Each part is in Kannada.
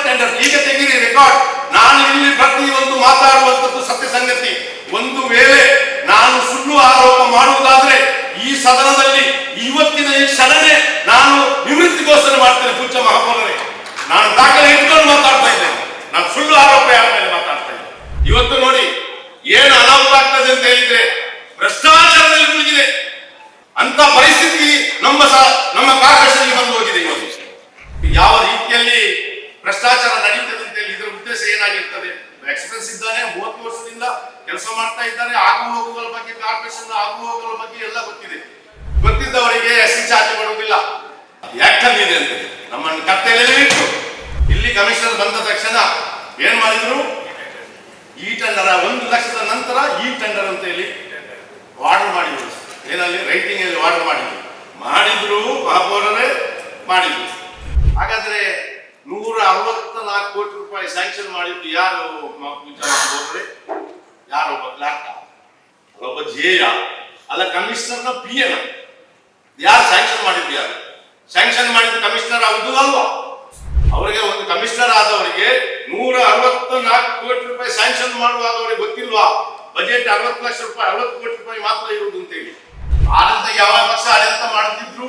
ಟೆಂಡರ್. ಈಗ ತೆಗೀರಿ ರೆಕಾರ್ಡ್. ನಾನು ಇಲ್ಲಿ ಪ್ರತಿಯೊಂದು ಮಾತಾಡುವಂಥದ್ದು ಸತ್ಯ ಸಂಗತಿ. ಒಂದು ವೇಳೆ ನಾನು ಸುಳ್ಳು ಆರೋಪ ಮಾಡುವುದಾದ್ರೆ ಈ ಸದನದಲ್ಲಿ ಇವತ್ತಿನ ಈ ಕ್ಷಣನೇ ನಾನು ನಿವೃತ್ತಿ ಘೋಷಣೆ ಮಾಡ್ತೇನೆ. ಪೂಜ್ಯ ಮಹಾಪೌರರೇ, ನಾನು ದಾಖಲೆ ಇಟ್ಕೊಂಡು ಮಾತಾಡ್ತಾ ಇದ್ದೇನೆ. ನಾನು ಸುಳ್ಳು ಆರೋಪ ಯಾರ ಮೇಲೆ ಮಾತಾಡ್ತಾ ಇದ್ದೇನೆ. ಇವತ್ತು ನೋಡಿ ಏನು ಅನಾಹುತ ಆಗ್ತದೆ ಅಂತ ಹೇಳಿದ್ರೆ ಭ್ರಷ್ಟಾಚಾರದಲ್ಲಿ ಮುಳುಗಿದೆ ಅಂತ ಪರಿಸ್ಥಿತಿ ನಮ್ಮ ಕಾರ್ಪೊರೇಷನ್ಗೆ ಬಂದು ಹೋಗಿದೆ. ಇವತ್ತು ಯಾವ ರೀತಿಯಲ್ಲಿ ಭ್ರಷ್ಟಾಚಾರ ನಡೀತದೆ ಅಂತ ಹೇಳಿ ಇದರ ಉದ್ದೇಶ ಏನಾಗಿರ್ತದೆ? ಎಕ್ಸ್ಪೀರಿಯನ್ಸ್ ಇದ್ದಾನೆ, 30 ವರ್ಷದಿಂದ ಕೆಲಸ ಮಾಡ್ತಾ ಇದ್ದಾರೆ. ಆಗು ಹೋಗುಗಳ ಬಗ್ಗೆ, ಕಾರ್ಪೊರೇಷನ್ ಆಗು ಹೋಗುಗಳ ಬಗ್ಗೆ ಎಲ್ಲ ಗೊತ್ತಿದೆ. ಗೊತ್ತಿದ್ದವರಿಗೆ ಎಸ್ಸಿ ಚಾರ್ಜ್ ಮಾಡುವುದಿಲ್ಲ. ಯಾಕಂದ್ರೆ ಇದೆ ಅಂತ ನಮ್ಮನ್ನು ಕತ್ತೆಯಲ್ಲಿ ಇಟ್ಟು ಇಲ್ಲಿ ಕಮಿಷನರ್ ಬಂದ ತಕ್ಷಣ ಏನ್ ಮಾಡಿದ್ರು? ಈ ಟೆಂಡರ್ 1 ಲಕ್ಷದ ನಂತರ ಈ ಟೆಂಡರ್ ಅಂತ ಹೇಳಿ ಆರ್ಡರ್ ಮಾಡಿದ್ರು. ಏನಲ್ಲಿ ರೈಟಿಂಗ್ ಅಲ್ಲಿ ಆರ್ಡರ್ ಮಾಡಿದ್ರು ಮಹಾಪೌರರೇ ಮಾಡಿದ್ರು. ಹಾಗಾದ್ರೆ 164 ಕೋಟಿ ರೂಪಾಯಿ ಸ್ಯಾಂಕ್ಷನ್ ಮಾಡಿದ್ದು ಯಾರು ಮಹಾಪೌರರೇ? ಯಾರೊಬ್ಬ ಕ್ಲಾರ್ಕ, ಒಬ್ಬ ಜೇಯ ಅಲ್ಲ, ಕಮಿಷನರ್ನ PN. ಯಾರು ಸ್ಯಾಂಕ್ಷನ್ ಮಾಡಿದ್ದು? ಯಾರು ಸ್ಯಾಂಕ್ಷನ್ ಮಾಡಿದ್ದು? ಕಮಿಷನರ್ ಆಗುದು ಅಲ್ವಾ? ಅವರಿಗೆ ಒಂದು ಕಮಿಷನರ್ ಆದವರಿಗೆ 164 ಕೋಟಿ ರೂಪಾಯಿ ಸ್ಯಾಂಕ್ಷನ್ ಮಾಡುವಾಗ ಅವರಿಗೆ ಗೊತ್ತಿಲ್ವಾ ಬಜೆಟ್ 60 ಲಕ್ಷ ರೂಪಾಯಿ 60 ಕೋಟಿ ರೂಪಾಯಿ ಮಾತ್ರ ಇರುವುದು ಅಂತ ಹೇಳಿ? ಆಡಳಿತ ಯಾವ ಪಕ್ಷ ಆಡಳಿತ ಮಾಡುತ್ತಿದ್ರು,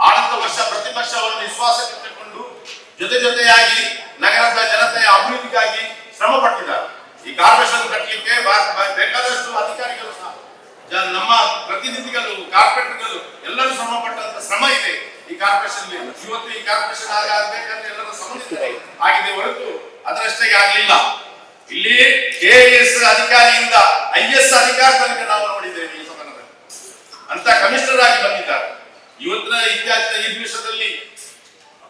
ಆಡಳಿತ ವರ್ಷ ಪ್ರತಿಪಕ್ಷ ಅವರನ್ನು ವಿಶ್ವಾಸಕ್ಕೆ ತಗೊಂಡು ಜೊತೆಯಾಗಿ ನಗರದ ಜನತೆಯ ಅಭಿವೃದ್ಧಿಗಾಗಿ ಶ್ರಮ ಪಟ್ಟಿದ್ದಾರೆ. ಈ ಕಾರ್ಪೊರೇಷನ್ ಕಟ್ಟಲಿಕ್ಕೆ ಬೇಕಾದಷ್ಟು ಅಧಿಕಾರಿಗಳು ಸಹ, ನಮ್ಮ ಪ್ರತಿನಿಧಿಗಳು, ಕಾರ್ಪೊರೇಟರ್ಗಳು ಎಲ್ಲರೂ ಶ್ರಮ ಪಟ್ಟಂತ ಶ್ರಮ ಇದೆ ಈ ಕಾರ್ಪೊರೇಷನ್. ಇವತ್ತು ಈ ಕಾರ್ಪೊರೇಷನ್ ಆಗಬೇಕಂದ್ರೆ ಎಲ್ಲರ ಸಮಸ್ಯೆ ಆಗಿದೆ ಹೊರತು ಅದರಷ್ಟೇ ಆಗಲಿಲ್ಲ. ಇಲ್ಲಿ KS ಅಧಿಕಾರಿಯಿಂದ IS ಅಧಿಕಾರಿ ತನಕ ನಾವು ನೋಡಿದ್ದೇವೆ ಈ ಸದನದಲ್ಲಿ. ಅಂತ ಕಮಿಷನರ್ ಆಗಿ ಬಂದಿದ್ದಾರೆ. ಇವತ್ತಿನ ಇತ್ಯಾದಿನ ಈ ದಿವಸದಲ್ಲಿ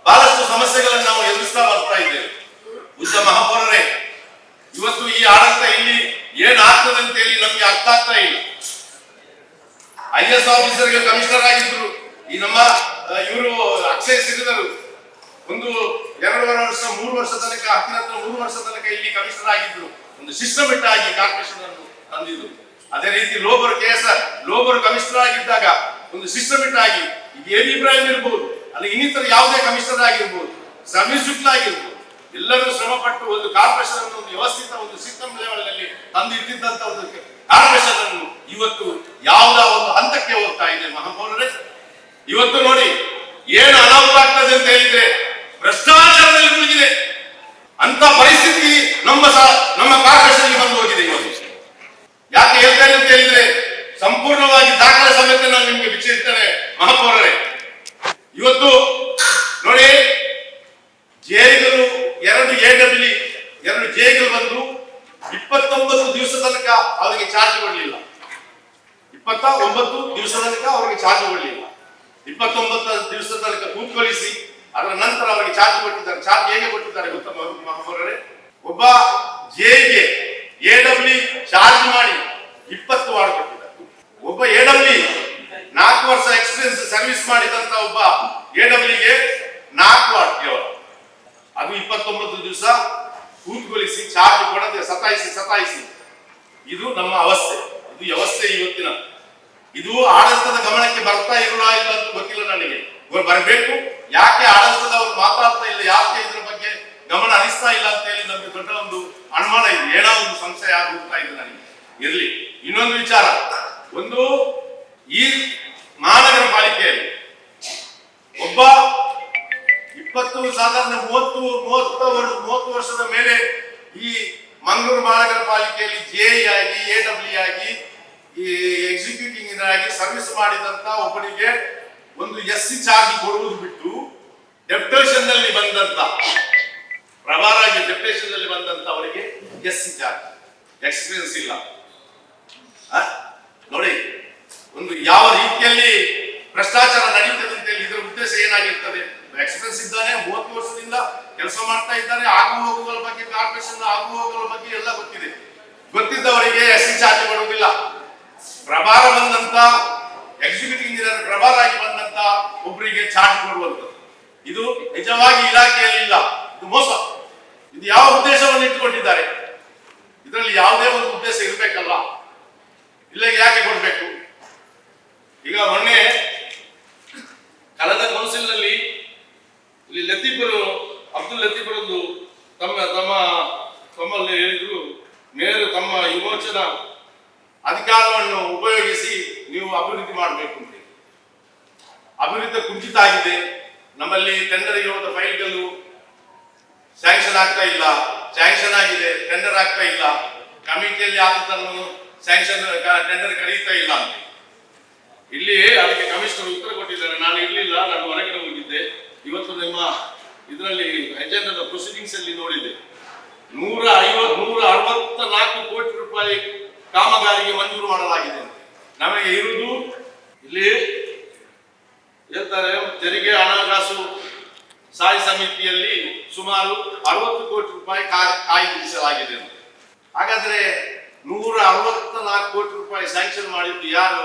ಬಹಳಷ್ಟು ಸಮಸ್ಯೆಗಳನ್ನು ನಾವು ಎದುರಿಸ್ತಾ ಬರ್ತಾ ಇದ್ದೇವೆ. ಪೂಜ್ಯ ಮಹಾಪೌರರೇ, ಇವತ್ತು ಈ ಆಡಳಿತ ಇಲ್ಲಿ ಏನಾಗ್ತದೆ ಅಂತ ಹೇಳಿ ನಮ್ಗೆ ಅರ್ಥ ಆಗ್ತಾ ಇಲ್ಲ. IS ಆಫೀಸರ್ಗೆ ಕಮಿಷನರ್ ಆಗಿದ್ರು. ಈ ನಮ್ಮ ಇವರು ಅಕ್ಷಯ ಸಿರಿದರು ಒಂದು 2.5 ವರ್ಷ 3 ವರ್ಷ ತನಕ, ಹತ್ತಿರ 3 ವರ್ಷ ತನಕ ಇಲ್ಲಿ ಕಮಿಷನರ್ ಆಗಿದ್ರು. ಒಂದು ಸಿಸ್ಟಮೆಟ್ ಆಗಿ ಕಾರ್ಪೊರೇಷನ್ ಅನ್ನು ತಂದಿದ್ರು. ಅದೇ ರೀತಿ ಲೋಬರ್ KSR ಲೋಬರ್ ಕಮಿಷನರ್ ಆಗಿದ್ದಾಗ ಒಂದು ಸಿಸ್ಟಮೆಟ್ ಆಗಿ AB ಇಬ್ರಾಹಿಂ ಇರ್ಬೋದು, ಅಲ್ಲಿ ಇನ್ನಿತರ ಯಾವುದೇ ಕಮಿಷನರ್ ಆಗಿರ್ಬೋದು, ಸಮೀರ್ ಶುಕ್ಲಾ ಆಗಿರ್ಬೋದು, ಎಲ್ಲರೂ ಶ್ರಮ ಪಟ್ಟು ಒಂದು ಕಾರ್ಪೊರೇಷನ್ ಅನ್ನು ಒಂದು ವ್ಯವಸ್ಥಿತ ಒಂದು ಸಿಸ್ಟಮ್ ಲೆವೆಲ್ ನಲ್ಲಿ ತಂದು ಇಟ್ಟಿದ್ದಂತ ಒಂದು ಕಾರ್ಪೊರೇಷನ್ ಅನ್ನು ಇವತ್ತು ಯಾವುದೋ ಒಂದು ಹಂತಕ್ಕೆ ಹೋಗ್ತಾ ಇದೆ. ಮಹಾಪೌರರೇ, ಇವತ್ತು ನೋಡಿ ಏನು ಅನಾಹುತ ಆಗ್ತದೆ ಅಂತ ಹೇಳಿದ್ರೆ ಭ್ರಷ್ಟಾಚಾರದಲ್ಲಿ ಮುಳುಗಿದೆ ಅಂತ ಪರಿಸ್ಥಿತಿ ನಮ್ಮ ಕಾರ್ಪೊರೇಷನ್ಗೆ ಬಂದು ಹೋಗಿದೆ. ಇವತ್ತು ಯಾಕೆ ಹೇಳ್ತೇನೆ ಅಂತ ಹೇಳಿದ್ರೆ ಸಂಪೂರ್ಣವಾಗಿ ದಾಖಲೆ ಸಮೇತ ನಾನು ನಿಮ್ಗೆ ಬಿಚ್ಚಿರ್ತೇನೆ ಮಹಾಪೌರರೇ. ಇವತ್ತು ನೋಡಿ ಜೇಗಳು 2 AWE 2 ಜೇಗಳು ಬಂದು 29 ದಿವಸ ತನಕ ಅವರಿಗೆ ಚಾರ್ಜ್ ಕೊಡಲಿಲ್ಲ. 29 ದಿವಸ ತನಕ ಅವರಿಗೆ ಚಾರ್ಜ್ ಕೊಡಲಿಲ್ಲ. 29 ದಿವಸ ತನಕ ಕೂತ್ಕೊಳಿಸಿ ಅದರ ನಂತರ ಅವರಿಗೆ ಚಾರ್ಜ್ ಕೊಟ್ಟಿದ್ದಾರೆ. ಚಾರ್ಜ್ ಹೇಗೆ ಕೊಟ್ಟಿದ್ದಾರೆ ಗೊತ್ತಾ ಮಹಾಪೌರರೇ? ಒಬ್ಬ ಜೆಗೆ AWE ಚಾರ್ಜ್ ಮಾಡಿ 20 ವಾರ್ಡ್ ಕೊಟ್ಟಿದ್ದಾರೆ. ಒಬ್ಬ AWE 4 ವರ್ಷ ಎಕ್ಸ್ಪೀರಿಯನ್ಸ್ ಸರ್ವಿಸ್ ಮಾಡಿದಂತ ಒಬ್ಬ AWEಗೆ 4 ವಾರ್ಡ್ ಕೇವಲ. ಅದು 29 ದಿವಸ ಕೂತ್ಕೊಳಿಸಿ ಚಾರ್ಜ್ ಕೊಡದೆ ಸತಾಯಿಸಿ ಇದು ನಮ್ಮ ಅವಸ್ಥೆ. ಇದು ವ್ಯವಸ್ಥೆ ಇವತ್ತಿನ. ಇದು ಆಡಳಿತದ ಗಮನಕ್ಕೆ ಬರ್ತಾ ಇಲ್ಲ ಅಂತ ಗೊತ್ತಿಲ್ಲ ನನಗೆ. ಬರಬೇಕು. ಯಾಕೆ ಆಡಳಿತದವರು ಮಾತಾಡ್ತಾ ಇಲ್ಲ, ಯಾಕೆ ಇದ್ರ ಬಗ್ಗೆ ಗಮನ ಹರಿಸ್ತಾ ಇಲ್ಲ ಅಂತ ಹೇಳಿ ನಮ್ಗೆ ದೊಡ್ಡ ಒಂದು ಅನುಮಾನ ಇದೆ. ಏನೋ ಒಂದು ಸಂಶಯ ಆಗುತ್ತಾ ಇದೆ ನನಗೆ. ಇರ್ಲಿ. ಇನ್ನೊಂದು ವಿಚಾರ, ಒಂದು ಈ ಮಹಾನಗರ ಪಾಲಿಕೆಯಲ್ಲಿ ಒಬ್ಬ 20 ಸಾಧಾರಣ 30 ವರ್ಷದ ಮೇಲೆ ಈ ಮಂಗಳೂರು ಮಹಾನಗರ ಪಾಲಿಕೆಯಲ್ಲಿ JE ಆಗಿ AWE ಆಗಿ ಈ ಎಕ್ಸಿಕ್ಯೂಟಿವ್ ಇಂಜಿನಿಯರ್ ಆಗಿ ಸರ್ವಿಸ್ ಮಾಡಿದಂತ ಒಬ್ಬನಿಗೆ ಒಂದು SC ಚಾರ್ಜ್ ಕೊಡುವುದು ಬಿಟ್ಟು ಡೆಪ್ಯುಟೇಷನ್ ನಲ್ಲಿ ಬಂದಂತ ಪ್ರಭಾರಾಗಿ ಡೆಪ್ಯುಟೇಷನ್ ನಲ್ಲಿ ಬಂದಂತ ಅವರಿಗೆ SC ಚಾರ್ಜ್ ಎಕ್ಸ್ಪೀರಿಯನ್ಸ್ ಇಲ್ಲ. ನೋಡಿ ಒಂದು ಯಾವ ರೀತಿಯಲ್ಲಿ ಭ್ರಷ್ಟಾಚಾರ ನಡೀತದೆ ಅಂತ ಹೇಳಿ ಇದರ ಉದ್ದೇಶ ಏನಾಗಿರ್ತದೆ? ಎಕ್ಸ್ಪೀರಿಯನ್ಸ್ ಇದ್ದಾನೆ, 30 ವರ್ಷದಿಂದ ಕೆಲಸ ಮಾಡ್ತಾ ಇದ್ದಾರೆ. ಆಗು ಹೋಗುಗಳ ಬಗ್ಗೆ, ಕಾರ್ಪೊರೇಷನ್ ಆಗು ಹೋಗುಗಳ ಬಗ್ಗೆ ಎಲ್ಲ ಗೊತ್ತಿದೆ. ಗೊತ್ತಿದ್ದವರಿಗೆ SC ಚಾರ್ಜ್ ಮಾಡುವುದಿಲ್ಲ. ಪ್ರಭಾರ ಬಂದಂತ ಎಕ್ಸಿಕ್ಯೂಟಿವ್ ಇಂಜಿನಿಯರ್ ಪ್ರಭಾರ ಆಗಿ ಬಂದಂತ ಒಬ್ಬರಿಗೆ ಚಾರ್ಜ್ ಕೊಡುವಂಥದ್ದು ಇದು ನಿಜವಾಗಿ ಇಲಾಖೆಯಲ್ಲಿ ಇಲ್ಲ. ಇದು ಮೋಸ. ಇದು ಯಾವ ಉದ್ದೇಶವನ್ನು ಇಟ್ಟುಕೊಂಡಿದ್ದಾರೆ? ಇದರಲ್ಲಿ ಯಾವುದೇ ಒಂದು ಉದ್ದೇಶ ಇರಬೇಕಲ್ಲ. ಇಲ್ಲಿಗೆ ಯಾಕೆ ಕೊಡ್ಬೇಕು? ಈಗ ಮೊನ್ನೆ ಕಳೆದ ಕೌನ್ಸಿಲ್ ನಲ್ಲಿ ಇಲ್ಲಿ ಅಬ್ದುಲ್ ಲತೀಫ್ ಒಂದು ತಮ್ಮಲ್ಲಿ ಹೇಳಿದ್ರು, ತಮ್ಮ ವಿಮೋಚನಾ ಅಧಿಕಾರವನ್ನು ಉಪಯೋಗಿಸಿ ನೀವು ಅಭಿವೃದ್ಧಿ ಮಾಡಬೇಕು ಅಂತ. ಅಭಿವೃದ್ಧಿ ಕುಂಠಿತ ಆಗಿದೆ. ನಮ್ಮಲ್ಲಿ ಟೆಂಡರ್ಗೆ ಹೋದ ಫೈಲ್ಗಳು ಸ್ಯಾಂಕ್ಷನ್ ಆಗ್ತಾ ಇಲ್ಲ, ಸ್ಯಾಂಕ್ಷನ್ ಆಗಿದೆ ಟೆಂಡರ್ ಆಗ್ತಾ ಇಲ್ಲ, ಕಮಿಟಿಯಲ್ಲಿ ಆದದನ್ನು ಸ್ಯಾಂಕ್ಷನ್ ಟೆಂಡರ್ ಕರೀತಾ ಇಲ್ಲ ಅಂತ. ಇಲ್ಲಿ ಅದಕ್ಕೆ ಕಮಿಷನರ್ ಉತ್ತರ ಕೊಟ್ಟಿದ್ದಾರೆ. ನಾನು ಇರಲಿಲ್ಲ, ನಾನು ಹೊರಗಡೆ ಹೋಗಿದ್ದೆ. ಇವತ್ತು ನಿಮ್ಮ ಇದರಲ್ಲಿ ಅಜೆಂಡಾದ ಪ್ರೊಸೀಡಿಂಗ್ಸ್ ಅಲ್ಲಿ ನೋಡಿದೆ, 164 ಕೋಟಿ ರೂಪಾಯಿ ಕಾಮಗಾರಿಗೆ ಮಂಜೂರು ಮಾಡಲಾಗಿದೆ. ನಮಗೆ ಇರುವುದು ಇಲ್ಲಿ ಹೇಳ್ತಾರೆ ತೆರಿಗೆ ಹಣಕಾಸು ಸ್ಥಾಯಿ ಸಮಿತಿಯಲ್ಲಿ ಸುಮಾರು 60 ಕೋಟಿ ರೂಪಾಯಿ ಕಾಯ್ದಿರಿಸಲಾಗಿದೆ. ಹಾಗಾದ್ರೆ 164 ಕೋಟಿ ರೂಪಾಯಿ ಸ್ಯಾಂಕ್ಷನ್ ಮಾಡಿದ್ದು ಯಾರು?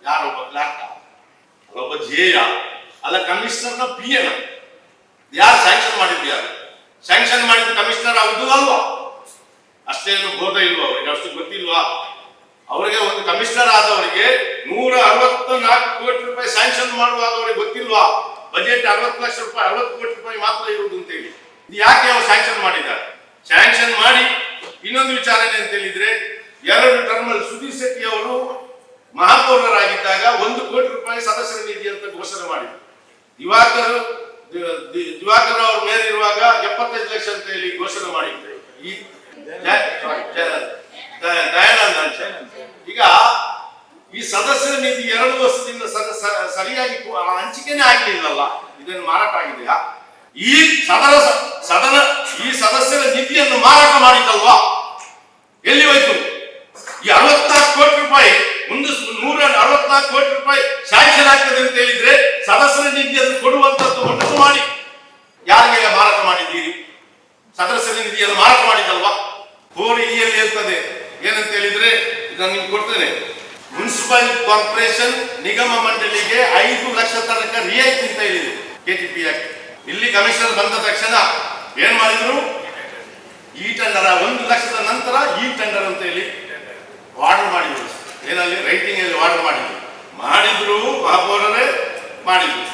ಯಾರೊಬ್ಬ ಕ್ಲಾರ್ಕ, ಒಬ್ಬ ಜೇಯ ಅಲ್ಲ, ಕಮಿಷನರ್ನ ಪಿಎನ. ಯಾರು ಸ್ಯಾಂಕ್ಷನ್ ಮಾಡಿದ್ದು? ಯಾರು ಸ್ಯಾಂಕ್ಷನ್ ಮಾಡಿದ್ದು? ಕಮಿಷನರ್ ಹೌದು ಅಲ್ವಾ? ಅಷ್ಟೇನು ಬೋಧ ಇಲ್ವಾ ಅವರಿಗೆ? ಅಷ್ಟು ಗೊತ್ತಿಲ್ವಾ ಅವರಿಗೆ? ಒಂದು ಕಮಿಷನರ್ ಆದವರಿಗೆ 164 ಕೋಟಿ ರೂಪಾಯಿ ಸ್ಯಾಂಕ್ಷನ್ ಮಾಡುವಾಗ ಅವರಿಗೆ ಗೊತ್ತಿಲ್ವಾ ಬಜೆಟ್ 60 ಲಕ್ಷ ರೂಪಾಯಿ 60 ಕೋಟಿ ರೂಪಾಯಿ ಮಾತ್ರ ಇರುವುದು ಅಂತ ಹೇಳಿ? ಇದು ಯಾಕೆ ಅವರು ಸ್ಯಾಂಕ್ಷನ್ ಮಾಡಿದ್ದಾರೆ? ಸ್ಯಾಂಕ್ಷನ್ ಮಾಡಿ ಇನ್ನೊಂದು ವಿಚಾರ ಏನು ಅಂತ ಹೇಳಿದ್ರೆ, 2 ಟರ್ಮಲ್ಲಿ ಸುಧೀರ್ ಶೆಟ್ಟಿ ಅವರು ಮಹಾಪೌರರಾಗಿದ್ದಾಗ 1 ಕೋಟಿ ರೂಪಾಯಿ ಸದಸ್ಯರ ನಿಧಿ ಅಂತ ಘೋಷಣೆ ಮಾಡಿದ್ರು. ದಿವಾಕರ್ ಅವರು ಮೇಯರ್ ಇರುವಾಗ 75 ಲಕ್ಷ ಅಂತ ಹೇಳಿ ಘೋಷಣೆ ಮಾಡಿದ್ರು. ಈ ದಯಾನಂದ ಈಗ ಈ ಸದಸ್ಯರ ನಿಧಿ 2 ವರ್ಷದಿಂದ ಸರಿಯಾಗಿ ಹಂಚಿಕೆನೇ ಆಗಲಿಲ್ಲಲ್ಲ, ಇದನ್ನು ಮಾರಾಟ ಆಗಿದೆಯಾ? ಈ ಸದಸ್ಯರ ನಿಧಿಯನ್ನು ಮಾರಾಟ ಮಾಡಿದ್ದಲ್ವಾ? ಎಲ್ಲಿ ಹೋಯ್ತು ಈ 64 ಕೋಟಿ ರೂಪಾಯಿ? ಮುಂದೆ 164 ಕೋಟಿ ರೂಪಾಯಿ ಸ್ಯಾಂಕ್ಷನ್ ಆಗ್ತದೆ ಅಂತ ಹೇಳಿದ್ರೆ ಸದಸ್ಯರ ನಿಧಿಯನ್ನು ಕೊಡುವಂತದ್ದು ಮೊದಲು ಮಾಡಿ ಯಾರಿಗೆ ಮಾರಾಟ ಮಾಡಿದ್ದೀರಿ? ಸದಸ್ಯರ ನಿಧಿಯನ್ನು ಮಾರಾಟ ಮಾಡಿದಲ್ವಾ? 4E ಯಲ್ಲಿ ಹೇಳ್ತದೆ ಏನಂತ ಹೇಳಿದ್ರೆ, ಇದನ್ನು ನಿಮ್ಗೆ ಕೊಡ್ತೇನೆ. ಮುನ್ಸಿಪಲ್ ಕಾರ್ಪೊರೇಷನ್ ನಿಗಮ ಮಂಡಳಿಗೆ 5 ಲಕ್ಷ ತನಕ ರಿಯಾಯಿತಿ ಅಂತ ಹೇಳಿದೆ KTP ಆಕ್ಟ್. ಇಲ್ಲಿ ಕಮಿಷನರ್ ಬಂದ ತಕ್ಷಣ ಏನ್ ಮಾಡಿದ್ರು? ಈ ಟೆಂಡರ್ 1 ಲಕ್ಷದ ನಂತರ ಈ ಟೆಂಡರ್ ಅಂತ ಹೇಳಿ ಆರ್ಡರ್ ಮಾಡಿದ್ರು. ಏನಲ್ಲಿ ರೈಟಿಂಗ್ ಅಲ್ಲಿ ಆರ್ಡರ್ ಮಾಡಿದ್ರು ಮಹಾಪೌರರೇ ಮಾಡಿದ್ರು.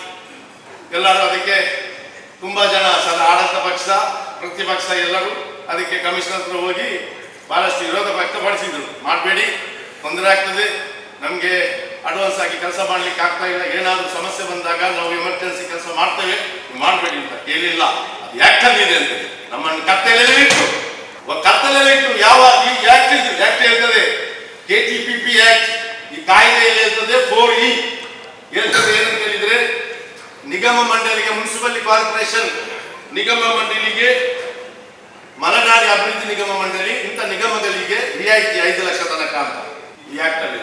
ಎಲ್ಲರೂ ಅದಕ್ಕೆ ತುಂಬಾ ಜನ ಆಡಳಿತ ಪಕ್ಷ ಪ್ರತಿಪಕ್ಷ ಎಲ್ಲರೂ ಅದಕ್ಕೆ ಕಮಿಷನರ್ ಹತ್ರ ಹೋಗಿ ಬಹಳಷ್ಟು ವಿರೋಧ ವ್ಯಕ್ತಪಡಿಸಿದ್ರು. ಮಾಡಬೇಡಿ, ತೊಂದರೆ ಆಗ್ತದೆ, ನಮಗೆ ಅಡ್ವಾನ್ಸ್ ಆಗಿ ಕೆಲಸ ಮಾಡ್ಲಿಕ್ಕೆ ಆಗ್ತಾ ಇಲ್ಲ, ಏನಾದರೂ ಸಮಸ್ಯೆ ಬಂದಾಗ ನಾವು ಎಮರ್ಜೆನ್ಸಿ ಕೆಲಸ ಮಾಡ್ತೇವೆ, ಮಾಡಬೇಡಿ ಅಂತ ಕೇಳಿಲ್ಲ. ಅದು ಆಕ್ಟ್ ಅಲ್ಲಿ ಇದೆ ಅಂತ ನಮ್ಮನ್ನು ಕತ್ತಲೆಯಲ್ಲಿ ಇಟ್ಟು ಯಾವ ಈ ಆಕ್ಟ್ ಹೇಳ್ತದೆ KTPP ಆಕ್ಟ್, ಈ ಕಾಯ್ದೆಯಲ್ಲಿ ಹೇಳ್ತದೆ 4E ಹೇಳ್ತದೆ ಏನಂತ ಹೇಳಿದ್ರೆ, ನಿಗಮ ಮಂಡಳಿಗೆ ಮುನ್ಸಿಪಲ್ ಕಾರ್ಪೊರೇಷನ್ ನಿಗಮ ಮಂಡಳಿಗೆ ಮಲೆನಾಡಿ ಅಭಿವೃದ್ಧಿ ನಿಗಮ ಮಂಡಳಿ ಇಂಥ ನಿಗಮಗಳಿಗೆ ರಿಯಾಯಿತಿ 5 ಲಕ್ಷ ತನಕ ಅಂತ ಈ ಆಕ್ಟ್ ಅಲ್ಲಿ,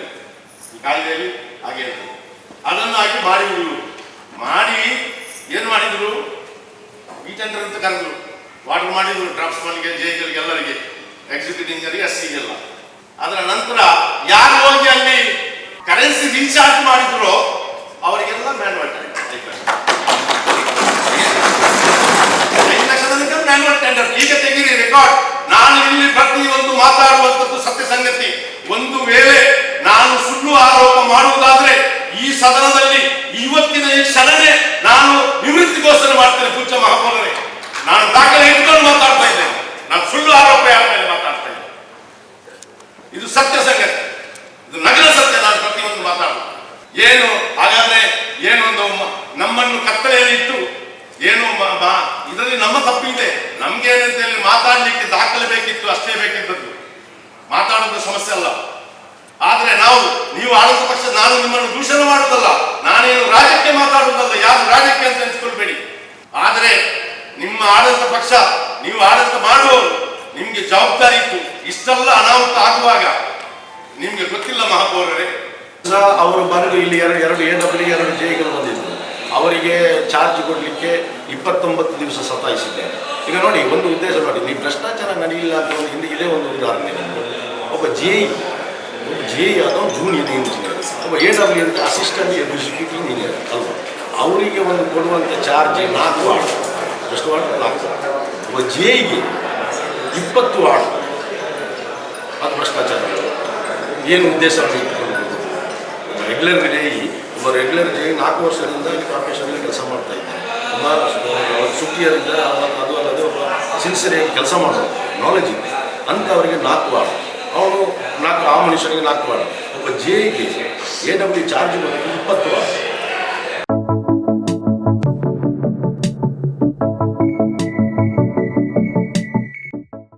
ಈ ಕಾಯ್ದೆಯಲ್ಲಿ ಹಾಗೆ ಹೇಳ್ತದೆ. ಅದನ್ನು ಹಾಕಿ ಮಾಡಿ ಏನ್ ಮಾಡಿದ್ರು? ಈ ಟೆಂಡರ್ ಅಂತ ಕರೆದ್ರು, ವಾಟರ್ ಮಾಡಿದ್ರು, ಡ್ರಾಫ್ಟ್ಸ್ ಮನ್ಗೆ, ಜೈಗಳಿಗೆ, ಎಲ್ಲರಿಗೆ, ಎಕ್ಸಿಕ್ಯೂಟಿವ್ ಇಂಜಿನಿಯರ್ SCಗೆಲ್ಲ. ಅದರ ನಂತರ ಯಾರು ಹೋಗಿ ಅಲ್ಲಿ ಕರೆನ್ಸಿ ರೀಚಾರ್ಜ್ ಮಾಡಿದ್ರು ಅವರಿಗೆಲ್ಲ ಮ್ಯಾನ್ಯುವಲ್ ಟೆಂಡರ್ 5 ಲಕ್ಷ ತನಕ ಮ್ಯಾನ್ಯುವಲ್ ಟೆಂಡರ್. ಈಗ ತೆಗೀರಿ ರೆಕಾರ್ಡ್. ನಾನು ಇಲ್ಲಿ ಪ್ರತಿಯೊಂದು ಮಾತಾಡುವಂಥದ್ದು ಸತ್ಯ ಸಂಗತಿ. ಒಂದು ವೇಳೆ ನಾನು ಸುಳ್ಳು ಆರೋಪ ಮಾಡುವುದಾದ್ರೆ ಈ ಸದನದಲ್ಲಿ ಇವತ್ತಿನ ಈ ಕ್ಷಣನೇ ನಾನು ನಿವೃತ್ತಿ ಘೋಷಣೆ ಮಾಡ್ತೇನೆ. ಪೂಜ್ಯ ಮಹಾಪೌರರೇ, ನಾನು ದಾಖಲೆ ಇಟ್ಕೊಂಡು ಮಾತಾಡ್ತಾ ಇದ್ದೇನೆ. ನಾನು ಸುಳ್ಳು ಆರೋಪ ಯಾರ ಮೇಲೆ ಮಾತಾಡ್ತಾ ಇದ್ದೇನೆ? ಇದು ಸತ್ಯ ಸಂಗತಿ, ಇದು ನಗರ ಸತ್ಯ. ನಾನು ಪ್ರತಿಯೊಂದು ಮಾತಾಡುದು ಏನು ಹಾಗಾದ್ರೆ ಏನೊಂದು ನಮ್ಮನ್ನು ಕತ್ತಲೆಯಲ್ಲಿ ಇಟ್ಟು ಏನು ಇದರಲ್ಲಿ ನಮ್ಮ ತಪ್ಪಿದೆ. ನಮ್ಗೆ ಏನಂತ ಹೇಳಿ ಮಾತಾಡ್ಲಿಕ್ಕೆ ದಾಖಲೆ ಬೇಕಿತ್ತು, ಅಷ್ಟೇ ಬೇಕಿದ್ದದ್ದು. ಮಾತಾಡೋದು ಸಮಸ್ಯೆ ಅಲ್ಲ. ಆದ್ರೆ ನೀವು ಆಡಳಿತ ಪಕ್ಷ, ನಾನು ನಿಮ್ಮನ್ನು ದೂಷಣೆ ಮಾಡುವುದಲ್ಲ, ನಾನೇನು ರಾಜ್ಯಕ್ಕೆ ಮಾತಾಡುವುದಲ್ಲ, ಯಾರು ರಾಜ್ಯಕ್ಕೆ ಅಂತ ಎನ್ಸ್ಕೊಳ್ಬೇಡಿ. ಆದ್ರೆ ನಿಮ್ಮ ಆಡಳಿತ ಪಕ್ಷ, ನೀವು ಆಡಳಿತ ಮಾಡುವವರು, ನಿಮ್ಗೆ ಜವಾಬ್ದಾರಿ ಇತ್ತು. ಇಷ್ಟೆಲ್ಲ ಅನಾಹುತ ಆಗುವಾಗ ನಿಮ್ಗೆ ಗೊತ್ತಿಲ್ಲ ಮಹಾಪೌರರೇ? ಅವರು ಬಂದು ಇಲ್ಲಿ 2 AW 2 ಜೆಗಳು ಬಂದಿದ್ರು. ಅವರಿಗೆ ಚಾರ್ಜ್ ಕೊಡಲಿಕ್ಕೆ 29 ದಿವಸ ಸತಾಯಿಸಿದ್ದಾರೆ. ಈಗ ನೋಡಿ, ಒಂದು ಉದ್ದೇಶ ನೋಡಿ, ನೀವು ಭ್ರಷ್ಟಾಚಾರ ನಡೆಯಿಲ್ಲ ಅಂತ ಒಂದು ಇದೇ ಒಂದು ಉದಾಹರಣೆ. ಒಬ್ಬ JE ಆದವ ಜೂನಿಯರ್ ಇಂಜಿನಿಯರ್, ಒಬ್ಬ AW ಅಂತ ಅಸಿಸ್ಟೆಂಟ್ ಎಕ್ಸಿಕ್ಯೂಟಿವ್ ಇಂಜಿನಿಯರ್ ಅಲ್ವಾ? ಅವರಿಗೆ ಒಂದು ಕೊಡುವಂಥ ಚಾರ್ಜ್ 4 ವಾರ್ಡ್. ಎಷ್ಟು ವಾರ್ಡ್? 4. ಒಬ್ಬ JEಗೆ 20 ವಾರ್ಡ್. ಅದು ಭ್ರಷ್ಟಾಚಾರ. ಏನು ಉದ್ದೇಶವನ್ನು ಇಟ್ಕೊಂಡು ರೆಗ್ಯುಲರ್ JE 4 ವರ್ಷದಿಂದ ಕಾರ್ಪೊರೇಷನಲ್ಲಿ ಕೆಲಸ ಮಾಡ್ತಾ ಇದ್ದಾರೆ. ಸುಮಾರು ಸುಟ್ಟಿಯರ್ ಇದ್ದಾರೆ, ಮತ್ತು ಅದು ಅಲ್ಲದೆ ಒಬ್ಬ ಸಿನ್ಸಿಯರಿಯಾಗಿ ಕೆಲಸ ಮಾಡೋದು ನಾಲೆಜ್ ಇದೆ ಅಂಥವರಿಗೆ 4 ವಾರ್ಡ್, ಅವನು ಆ ಮನುಷ್ಯನಿಗೆ 4 ವಾರ್ಡ್, ಒಬ್ಬ JEಗೆ AW ಚಾರ್ಜ್ ಬಂದು 20 ವಾರ್ಡ್.